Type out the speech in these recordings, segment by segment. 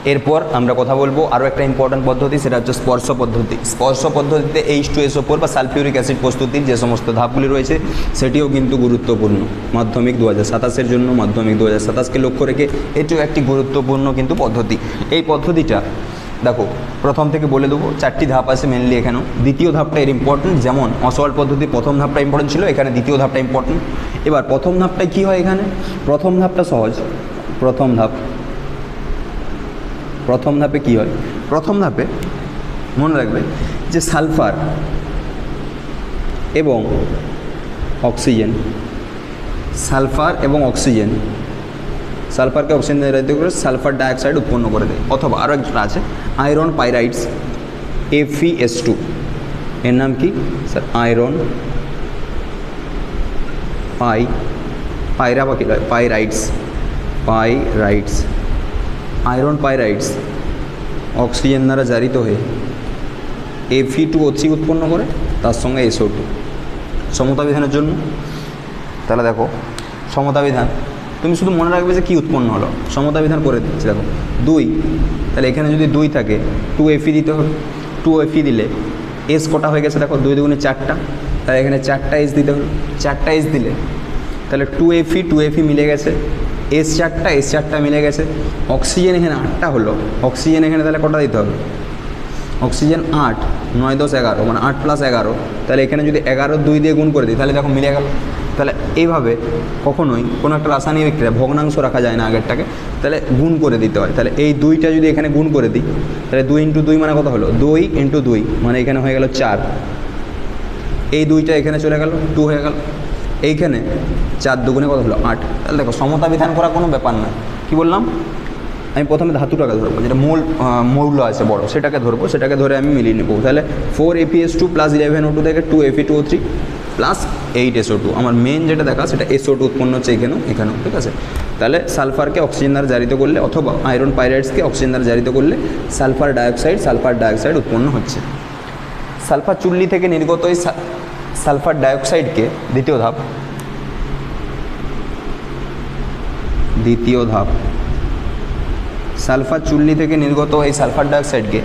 এরপর আমরা কথা বলবো আরও একটা ইম্পর্ট্যান্ট পদ্ধতি, সেটা হচ্ছে স্পর্শ পদ্ধতি। স্পর্শ পদ্ধতিতে H2SO4 বা সালফিউরিক অ্যাসিড প্রস্তুতির যে সমস্ত ধাপগুলি রয়েছে সেটিও কিন্তু গুরুত্বপূর্ণ মাধ্যমিক 2027-এর জন্য। মাধ্যমিক 2027-কে লক্ষ্য রেখে এটিও একটি গুরুত্বপূর্ণ কিন্তু পদ্ধতি। এই পদ্ধতিটা দেখো প্রথম থেকে বলে দেবো, 4টি ধাপ আছে মেনলি এখানেও। দ্বিতীয় ধাপটা এর ইম্পর্টেন্ট, যেমন অসওয়াল্ড পদ্ধতি প্রথম ধাপটা ইম্পর্টেন্ট ছিল, এখানে দ্বিতীয় ধাপটা ইম্পর্টেন্ট। এবার প্রথম ধাপটায় কী হয়, এখানে প্রথম ধাপটা সহজ। প্রথম ধাপে কী হয়, প্রথম ধাপে মনে রাখবে যে সালফার এবং অক্সিজেন, সালফারকে অক্সিজেন জারিত করে সালফার ডাইঅক্সাইড উৎপন্ন করে দেয়। অথবা আরও একটা আছে আয়রন পাইরাইডস, FeS2, এর নাম কি স্যার, আয়রন পাইরা বা কী হয়, পাইরাইডস, আয়রন পাইরাইডস অক্সিজেন দ্বারা জারিত হয়ে Fe2O3 উৎপন্ন করে, তার সঙ্গে SO2। সমতা বিধানের জন্য তাহলে দেখো সমতা বিধান তুমি শুধু মনে রাখবে যে কী উৎপন্ন হলো, সমতা বিধান করে দিচ্ছি। দেখো 2, তাহলে এখানে যদি 2 থাকে 2Fe দিতে হবে। 2Fe দিলে S কটা হয়ে গেছে, দেখো 2 দুগুণে 4টা, তাহলে এখানে 4টা S দিতে হবে। 4টা S দিলে তাহলে 2Fe মিলে গেছে, S4টা মিলে গেছে। অক্সিজেন এখানে 8টা হলো, অক্সিজেন এখানে তাহলে কটা দিতে হবে, অক্সিজেন 8, 9, 10, 11, মানে 8 + 11। তাহলে এখানে যদি 11 2 দিয়ে গুণ করে দিই তাহলে দেখো মিলে গেল। তাহলে এইভাবে কখনোই কোনো একটা রাসায়নিক বিক্রিয়া ভগ্নাংশ রাখা যায় না আগেরটাকে, তাহলে গুণ করে দিতে হয়। তাহলে এই 2টা যদি এখানে গুণ করে দিই তাহলে 2 × 2 মানে কত হলো, 2 × 2 মানে এখানে হয়ে গেল 4। এই 2টা এখানে চলে গেল, 2 হয়ে গেল। এইখানে 4 দুগুণে কত হলো, 8। তাহলে দেখো সমতা বিধান করা কোনো ব্যাপার না। কি বললাম, আমি প্রথমে ধাতুটাকে ধরবো, যেটা মৌল আছে বড়, সেটাকে ধরবো, সেটাকে ধরে আমি মিলিয়ে নেবো। তাহলে 4FeS2 + 11O2 থেকে 2Fe2O3 + 8SO2। আমার মেন যেটা দেখা সেটা SO2 উৎপন্ন হচ্ছে এখানেও, ঠিক আছে। তাহলে সালফারকে অক্সিজেন দ্বারা জারিত করলে অথবা আয়রন পাইরাইডসকে অক্সিজেন দ্বারা জারিত করলে সালফার ডাইঅক্সাইড উৎপন্ন হচ্ছে। সালফার চুল্লি থেকে নির্গত এই সালফার ডাইঅক্সাইডকে দ্বিতীয় ধাপ সালফার চুল্লি থেকে নির্গত এই সালফার ডাইঅক্সাইডকে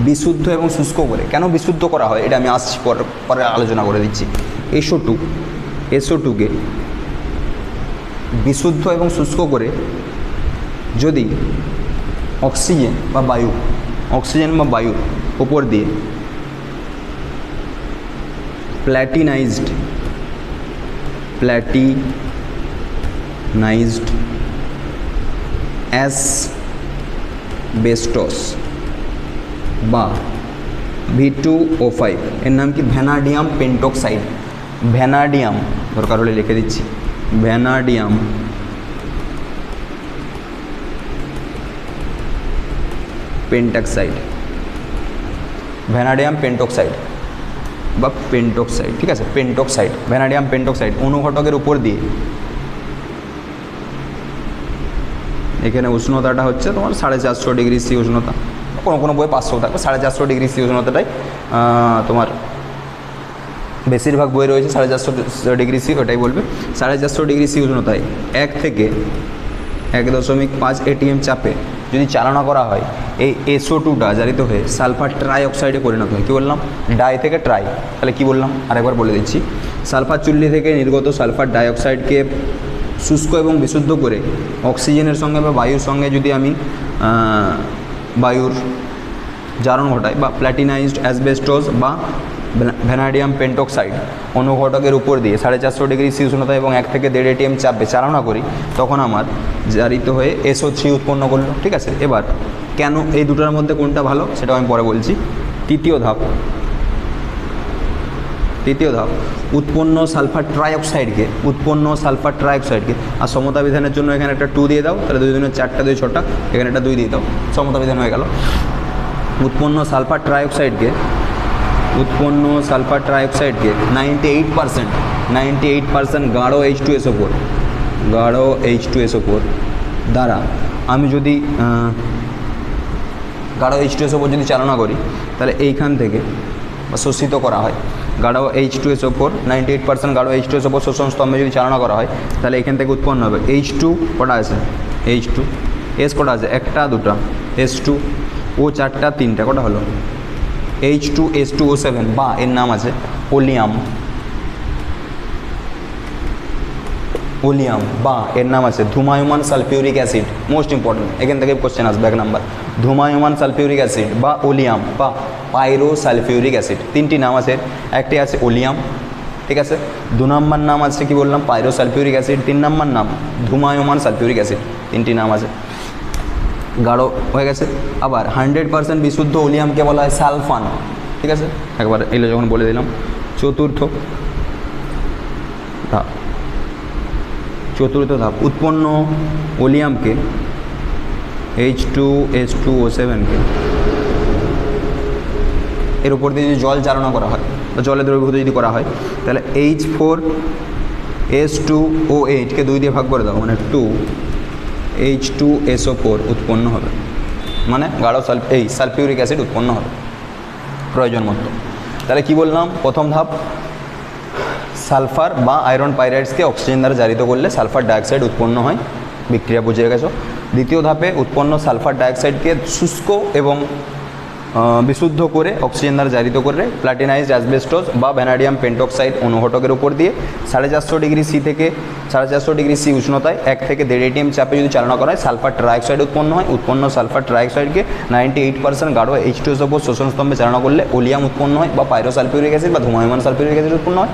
বিশুদ্ধ এবং শুষ্ক করে, কেন বিশুদ্ধ করা হয় এটা আমি আসছি পরে আলোচনা করে দিচ্ছি। SO2কে বিশুদ্ধ এবং শুষ্ক করে যদি অক্সিজেন বা বায়ুর উপর দিয়ে প্ল্যাটিনাইজড অ্যাসবেস্টস বা V2O5, এর নাম কি ভ্যানাডিয়াম পেন্টক্সাইড। ভ্যানাডিয়াম দরকার হলে লিখে দিচ্ছি, ভ্যানাডিয়াম পেন্টক্সাইড বা পেন্টক্সাইড, ঠিক আছে, ভ্যানাডিয়াম পেন্টক্সাইড অনুঘটকের উপর দিয়ে, এখানে উষ্ণতাটা হচ্ছে তোমার 450 ডিগ্রি সি উষ্ণতা, কোনো বই 500 থাকবে, 450 ডিগ্রি সি উষ্ণতাটাই তোমার বেশিরভাগ বই রয়েছে 450 ডিগ্রি সি, ওটাই বলবে। 450 ডিগ্রি সি উষ্ণতায় 1 থেকে 1.5 ATM চাপে যদি চালনা করা হয়, এই SO2টা জারিত হয়ে সালফার ট্রাইঅক্সাইডে পরিণত হয়। কী বললাম, ডাই থেকে ট্রাই। তাহলে কি বললাম আরেকবার বলে দিচ্ছি, সালফার চুল্লি থেকে নির্গত সালফার ডাইঅক্সাইডকে শুষ্ক এবং বিশুদ্ধ করে অক্সিজেনের সঙ্গে বা বায়ুর সঙ্গে যদি আমি বায়ুর জারণ ঘটাই বা প্ল্যাটিনাইজড অ্যাসবেস্টস বা ভ্যানাডিয়াম পেন্টক্সাইড অনুঘটকের উপর দিয়ে 450 ডিগ্রি সি উষ্ণতা এবং 1 থেকে 1.5 ATM চাপে চালনা করি, তখন আমার জারিত হয়ে SO3 উৎপন্ন করলো, ঠিক আছে। এবার কেন এই দুটোর মধ্যে কোনটা ভালো সেটাও আমি পরে বলছি। তৃতীয় ধাপ উৎপন্ন সালফার ট্রাইঅক্সাইডকে আর সমতা বিধানের জন্য এখানে একটা 2 দিয়ে দাও, তাহলে 2 দুগুণে 4টা, 2 6টা, এখানে একটা 2 দিয়ে দাও, সমতা বিধান হয়ে গেল। উৎপন্ন সালফার ট্রাইঅক্সাইডকে 98% গাঢ় H2SO4 দ্বারা আমি যদি গাঢ় H2SO4 যদি চালনা করি, তাহলে এইখান থেকে শোষিত করা হয় গাঢ় H2SO4, 98% গাঢ় H2SO4 শোষণ স্তম্ভে যদি চালনা করা হয়, তাহলে এখান থেকে উৎপন্ন হবে H2, কটা আছে H2, এস কটা আছে, একটা দুটা, S2, ও চারটা তিনটা, কটা হলো, H2S2O7, বা এর নাম আছে ওলিয়াম, ওলিয়াম, বা এর নাম আছে ধুমায়মান সালফিউরিক অ্যাসিড। মোস্ট ইম্পর্টেন্ট, এখান থেকে কোশ্চেন আসবে 1 নাম্বার, ধুমায়মান সালফিউরিক অ্যাসিড বা ওলিয়াম বা পাইরো সালফিউরিক অ্যাসিড, তিনটি নাম আছে। একটি আছে ওলিয়াম, ঠিক আছে, 2 নম্বর নাম আছে কি বললাম, পাইরো সালফিউরিক অ্যাসিড, 3 নম্বর নাম ধুমায়মান সালফিউরিক অ্যাসিড, তিনটি নাম আছে। গাঢ় হয়ে গেছে। আবার 100% বিশুদ্ধ ওলিয়ামকে বলা হয় সালফান, ঠিক আছে, একবার এলো যখন বলে দিলাম। চতুর্থ ধাপ, উৎপন্ন ওলিয়ামকে H2S2O7কে এর উপর দিয়ে যদি জল চালনা করা হয় বা জলে দ্রবীভূত যদি করা হয়, তাহলে H4S2O8কে 2 দিয়ে ভাগ করে দাও, মানে 2H2SO4 উৎপন্ন হবে, মানে গাঢ় সালফিউরিক অ্যাসিড উৎপন্ন হবে প্রয়োজন মতো। তাহলে কি বললাম, প্রথম ধাপ সালফার বা আয়রন পাইরাইডসকে অক্সিজেন দ্বারা জারিত করলে সালফার ডাইঅক্সাইড উৎপন্ন হয়, বিক্রিয়া বুঝে গেছো। দ্বিতীয় ধাপে উৎপন্ন সালফার ডাইঅক্সাইডকে শুষ্ক এবং বিশুদ্ধ করে অক্সিজেন দ্বারা জারিত করে প্লাটিনাইজড অ্যাসবেস্টস বা ভ্যানাডিয়াম পেন্টক্সাইড অনুঘটকের উপর দিয়ে 450 ডিগ্রি সি থেকে 450 ডিগ্রি সি উষ্ণতায় 1 থেকে 1.5 ATM চাপে যদি চালনা করা হয় সালফার ট্রাইঅক্সাইড উৎপন্ন হয়। উৎপন্ন সালফার ট্রাইঅক্সাইডকে 98% গাঢ় H2SO4 শোষণ স্তম্ভে চালনা করলে ওলিয়াম উৎপন্ন হয় বা পাইরোসালফিউরিক অ্যাসিড বা ধুমায়মান সালফিউরিক অ্যাসিড উৎপন্ন হয়।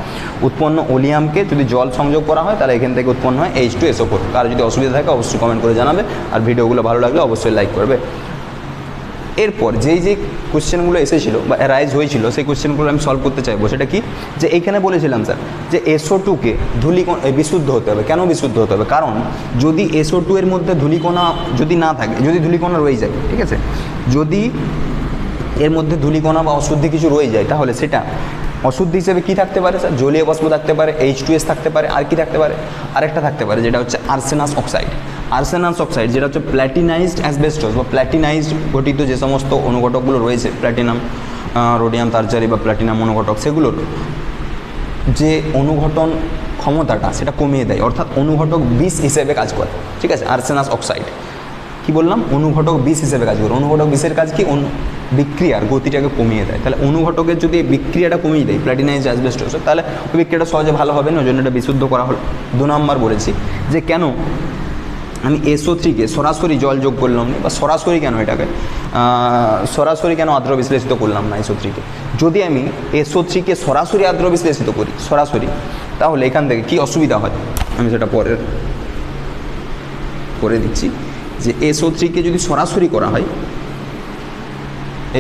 উৎপন্ন ওলিয়ামকে যদি জল সংযোগ করা হয় তাহলে এখান থেকে উৎপন্ন হয় H2SO4। কার যদি অসুবিধা থাকে অবশ্যই কমেন্ট করে জানাবে, আর ভিডিওগুলো ভালো লাগলে অবশ্যই লাইক করবে। এরপর যেই কোশ্চেনগুলো এসেছিলো বা রাইজ হয়েছিল সেই কোশ্চেনগুলো আমি সলভ করতে চাইবো। সেটা কি, যে এইখানে বলেছিলাম স্যার যে SO2কে বিশুদ্ধ হতে হবে। কেন বিশুদ্ধ হতে হবে? কারণ যদি SO2 এর মধ্যে ধূলিকণা যদি না থাকে, যদি ধূলিকণা রয়ে যায়, ঠিক আছে, যদি এর মধ্যে ধূলিকণা বা অশুদ্ধি কিছু রয়ে যায় তাহলে সেটা অশুদ্ধি হিসেবে কী থাকতে পারে স্যার? জলীয় বাষ্প থাকতে পারে, H2S থাকতে পারে, আর কি থাকতে পারে? আরেকটা থাকতে পারে যেটা হচ্ছে আর্সেনাস অক্সাইড। আর্সেনাস অক্সাইড যেটা হচ্ছে প্ল্যাটিনাইজড অ্যাসবেস্টস বা প্ল্যাটিনাইজড গঠিত যে সমস্ত অনুঘটকগুলো রয়েছে, প্ল্যাটিনাম, রোডিয়াম তারজারি বা প্ল্যাটিনাম অনুঘটক, সেগুলোর যে অনুঘটন ক্ষমতাটা সেটা কমিয়ে দেয়, অর্থাৎ অনুঘটক বিষ হিসেবে কাজ করে, ঠিক আছে। আর্সেনাস অক্সাইড কি বললাম? অনুঘটক বিষ হিসেবে কাজ করে। অনুঘটক বিষের কাজ কি? বিক্রিয়ার গতিটাকে কমিয়ে দেয়। তাহলে অনুঘটকের যদি বিক্রিয়াটা কমিয়ে দেয় প্ল্যাটিনাইজড অ্যাসবেস্টস, তাহলে ওই বিক্রিয়াটা সহজে ভালো হবে না, ওই জন্য এটা বিশুদ্ধ করা হলো। 2 নম্বর বলেছি যে কেন আমি SO3কে সরাসরি জল যোগ করলাম না, বা সরাসরি কেন এটাকে সরাসরি কেন আর্দ্র বিশ্লেষিত করলাম না SO3কে। যদি আমি SO3কে সরাসরি আর্দ্র বিশ্লেষিত করি সরাসরি, তাহলে এখান থেকে কি অসুবিধা হয় আমি সেটা পরে দিচ্ছি। যে SO3কে যদি সরাসরি করা হয়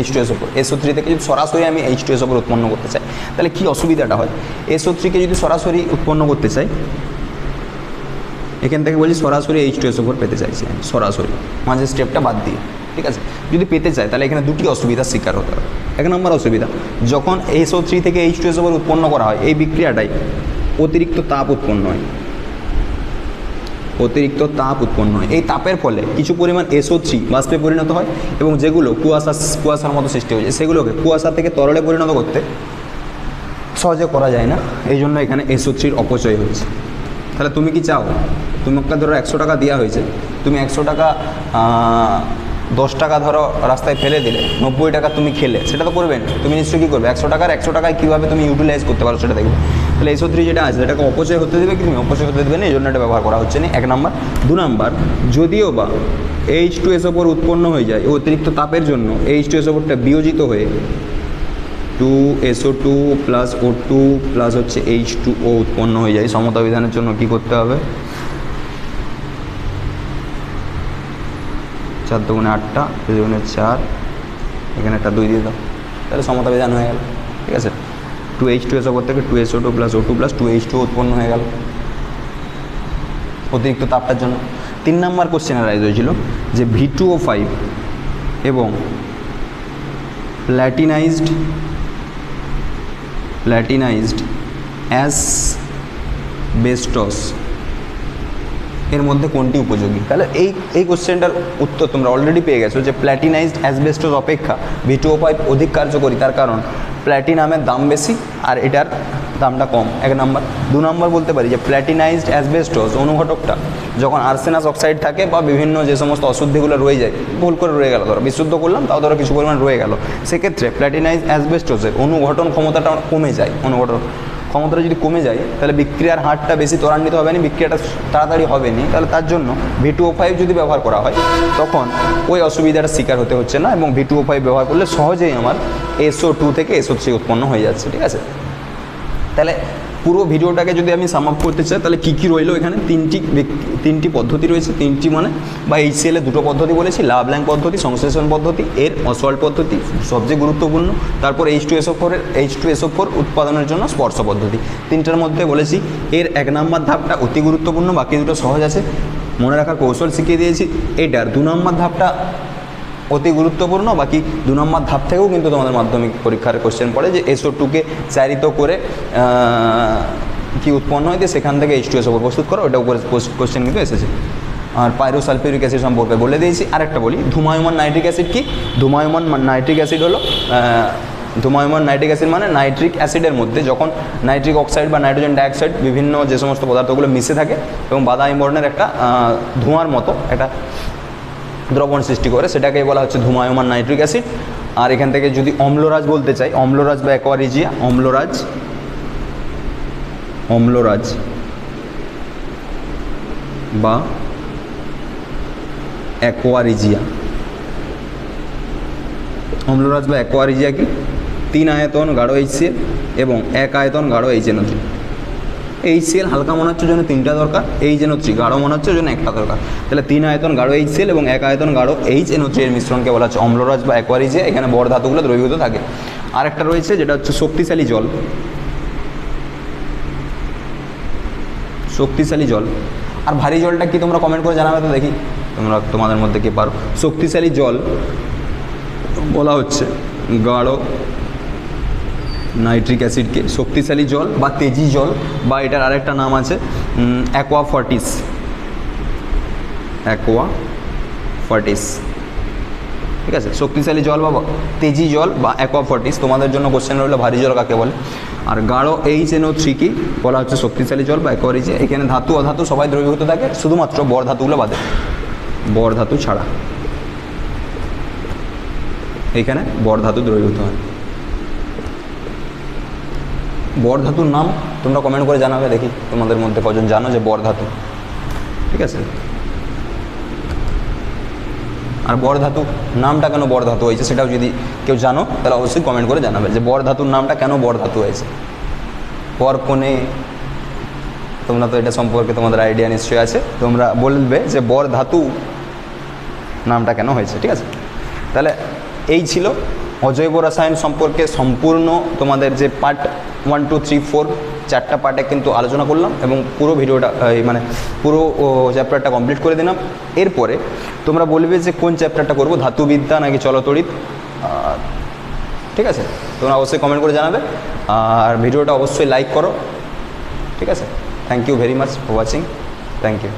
H2SO4, SO3 থেকে যদি সরাসরি আমি H2SO4 উৎপন্ন করতে চাই তাহলে কি অসুবিধাটা হয়? SO3কে যদি সরাসরি উৎপন্ন করতে চাই, এখান থেকে বলছি সরাসরি H2SO4 পেতে চাইছি আমি, সরাসরি মাঝে স্টেপটা বাদ দিয়ে, ঠিক আছে। যদি পেতে চাই তাহলে এখানে 2টি অসুবিধার শিকার হতে হবে। 1 নম্বর অসুবিধা, যখন SO3 থেকে H2SO4 উৎপন্ন করা হয় এই বিক্রিয়াটাই অতিরিক্ত তাপ উৎপন্ন হয়, অতিরিক্ত তাপ উৎপন্ন হয়। এই তাপের ফলে কিছু পরিমাণ SO3 বাষ্পে পরিণত হয় এবং যেগুলো কুয়াশার মতো সৃষ্টি হয়েছে সেগুলোকে কুয়াশা থেকে তরলে পরিণত করতে সহজে করা যায় না, এই জন্য এখানে SO3-র অপচয় হচ্ছে। তাহলে তুমি কি চাও, তোমাকে ধরো 100 টাকা দেওয়া হয়েছে, তুমি 100 টাকা 10 টাকা ধরো রাস্তায় ফেলে দিলে, 90 টাকা তুমি খেলে, সেটা তো করবে না। তুমি নিশ্চয়ই কী করবে? 100 টাকায় কীভাবে তুমি ইউটিলাইজ করতে পারো সেটা দেখবে। তাহলে SO3 যেটা আছে সেটাকে অপচয় হতে দেবে কি? তুমি অপচয় হতে দেবে না, এই জন্য এটা ব্যবহার করা হচ্ছে না, 1 নম্বর। 2 নম্বর, যদিও বা H2SO4 উৎপন্ন হয়ে যায় অতিরিক্ত তাপের জন্য, H2SO4টা বিয়োজিত হয়ে 2SO2 প্লাস O2 প্লাস হচ্ছে H2O উৎপন্ন হয়ে যায়। সমতা বিধানের জন্য কী করতে হবে? 4 দুগুণে 8টা, 2 দুগুণে 4, এখানে একটা 2 দিয়ে দাও, তাহলে সমতা বিধান হয়ে গেল, ঠিক আছে। 2H2SO4 থেকে 2SO2 plus O2 plus 2H2O উৎপন্ন হয়ে গেল অতিরিক্ত তাপটার জন্য। 3 নম্বর কোশ্চেনে রাইজ হয়েছিল যে V2O5 এবং প্ল্যাটিনাইজড অ্যাসবেস্টস এর মধ্যে কোনটি উপযোগী? তাহলে এই কোশ্চেনটার উত্তর তোমরা অলরেডি পেয়ে গেছো যে প্ল্যাটিনাইজড অ্যাসবেস্টস অপেক্ষা V2O5 অধিক কার্যকরী, তার কারণ প্ল্যাটিনামের দাম বেশি আর এটার দামটা কম, 1 নাম্বার। 2 নাম্বার বলতে পারি যে প্ল্যাটিনাইজড অ্যাসবেস্টস অনুঘটকটা যখন আর্সেনাস অক্সাইড থাকে বা বিভিন্ন যে সমস্ত অশুদ্ধিগুলো রয়ে যায়, ভুল করে রয়ে গেল, ধরো বিশুদ্ধ করলাম তাও ধরো কিছু পরিমাণ রয়ে গেল, সেক্ষেত্রে প্ল্যাটিনাইজড অ্যাসবেস্টসের অনুঘটন ক্ষমতাটা কমে যায়। অনুঘটন ক্ষমতাটা যদি কমে যায় তাহলে বিক্রিয়ার হারটা বেশি ত্বরান্বিত হবে না, বিক্রিয়াটা তাড়াতাড়ি হবে না, তাহলে তার জন্য V2O5 যদি ব্যবহার করা হয় তখন ওই অসুবিধার শিকার হতে হচ্ছে না, এবং V2O5 ব্যবহার করলে সহজেই আমার SO2 থেকে SO3 উৎপন্ন হয়ে যাচ্ছে। ঠিক আছে, তাহলে পুরো ভিডিওটাকে যদি আমি সাম আপ করতে চাই তাহলে কী কী রইলো এখানে, তিনটি পদ্ধতি রয়েছে, তিনটি মানে বা HCl এর 2টো পদ্ধতি বলেছি, লাভ-ল্যাং পদ্ধতি, সংশ্লেষণ পদ্ধতি, এর অসল্ট পদ্ধতি সবচেয়ে গুরুত্বপূর্ণ, তারপর H2SO4 উৎপাদনের জন্য স্পর্শ পদ্ধতি। তিনটার মধ্যে বলেছি এর 1 নাম্বার ধাপটা অতি গুরুত্বপূর্ণ, বাকি দুটো সহজ আছে, মনে রাখার কৌশল শিখিয়ে দিয়েছি। এটার 2 নাম্বার ধাপটা অতি গুরুত্বপূর্ণ, বাকি 2 নম্বর ধাপ থেকেও কিন্তু তোমাদের মাধ্যমিক পরীক্ষার কোশ্চেন পড়ে যে SO2কে চারিত করে কি উৎপন্ন হয়েছে, সেখান থেকে H2SO4 প্রস্তুত করো, ওটা উপরে কোশ্চেন কিন্তু এসেছে। আর পাইরোসালফিউরিক অ্যাসিড সম্পর্কে বলে দিয়েছি। আরেকটা বলি, ধূমায়মান নাইট্রিক অ্যাসিড কি? ধূমায়মান নাইট্রিক অ্যাসিড হলো ধূমায়মান নাইট্রিক অ্যাসিড মানে নাইট্রিক অ্যাসিডের মধ্যে যখন নাইট্রিক অক্সাইড বা নাইট্রোজেন ডাইঅক্সাইড বিভিন্ন যে সমস্ত পদার্থগুলো মিশে থাকে এবং বাদামি বর্ণের একটা ধোঁয়ার মতো একটা দ্রবণ সৃষ্টি করে, সেটাকেই বলা হচ্ছে ধূমায়মান নাইট্রিক অ্যাসিড। আর এখান থেকে যদি অম্লরাজ বলতে চাই, অম্লরাজ বা অ্যাকোয়ারিজিয়া, অম্লরাজ বা অ্যাকোয়ারিজিয়া, অম্লরাজ বা অ্যাকোয়ারিজিয়া কি? 3 আয়তন গাঢ় HCl এবং 1 আয়তন গাঢ় HNO3। HCl হালকা মনে হচ্ছে জন্য 3টা দরকার, HNO3 গাঢ় মনে হচ্ছে জন্য 1টা দরকার, তাহলে 3 আয়তন গাঢ় HCl এবং 1 আয়তন গাঢ় HNO3 এর মিশ্রণকে বলা হচ্ছে অম্লরাজ বা অ্যাকোয়ারিজিয়া। এখানে বড় ধাতুগুলো দ্রবীভূত থাকে। আরেকটা রয়েছে যেটা হচ্ছে শক্তিশালী জল, আর ভারী জলটা কি তোমরা কমেন্ট করে জানাবে তো দেখি তোমাদের মধ্যে কে পারো। শক্তিশালী জল বলা হচ্ছে গাঢ় নাইট্রিক অ্যাসিডকে শক্তিশালী জল বা তেজি জল, বা এটার আরেকটা নাম আছে অ্যাকোয়াফর্টিস। ঠিক আছে, শক্তিশালী জল বা তেজি জল বা অ্যাকোয়াফর্টিস। তোমাদের জন্য কোশ্চেন রইল ভারী জল কাকে বলে। আর গাঢ় HNO3 কি বলা হচ্ছে শক্তিশালী জল বা অ্যাকোয়ারিজিয়া। এখানে ধাতু অধাতু সবাই দ্রবীভূত থাকে, শুধুমাত্র বড় ধাতুগুলো বাদে, বড় ধাতু ছাড়া এখানে বড় ধাতু দ্রবীভূত হয়। বড় ধাতুর নাম তোমরা কমেন্ট করে জানাবে দেখি তোমাদের মধ্যে কজন জানো যে বড় ধাতু। ঠিক আছে, আর বড় ধাতু নামটা কেন বড় ধাতু হয়েছে সেটাও যদি কেউ জানো তাহলে অবশ্যই কমেন্ট করে জানাবে যে বড় ধাতুর নামটা কেন বড় ধাতু হয়েছে। পর কোণে তোমরা তো এটা সম্পর্কে তোমাদের আইডিয়া নিশ্চয়ই আছে, তোমরা বলবে যে বড় ধাতু নামটা কেন হয়েছে। ঠিক আছে, তাহলে এই ছিল অজৈব রসায়ন সম্পর্কে সম্পূর্ণ তোমাদের যে পার্ট 1, 2, 3, 4 4টা পার্টে কিন্তু আলোচনা করলাম এবং পুরো ভিডিওটা মানে পুরো চ্যাপ্টারটা কমপ্লিট করে দিলাম। এরপরে তোমরা বলবে যে কোন চ্যাপ্টারটা করবো, ধাতুবিদ্যা নাকি চলতড়িৎ। ঠিক আছে, তোমরা অবশ্যই কমেন্ট করে জানাবে আর ভিডিওটা অবশ্যই লাইক করো। ঠিক আছে, thank you very much for watching, thank you.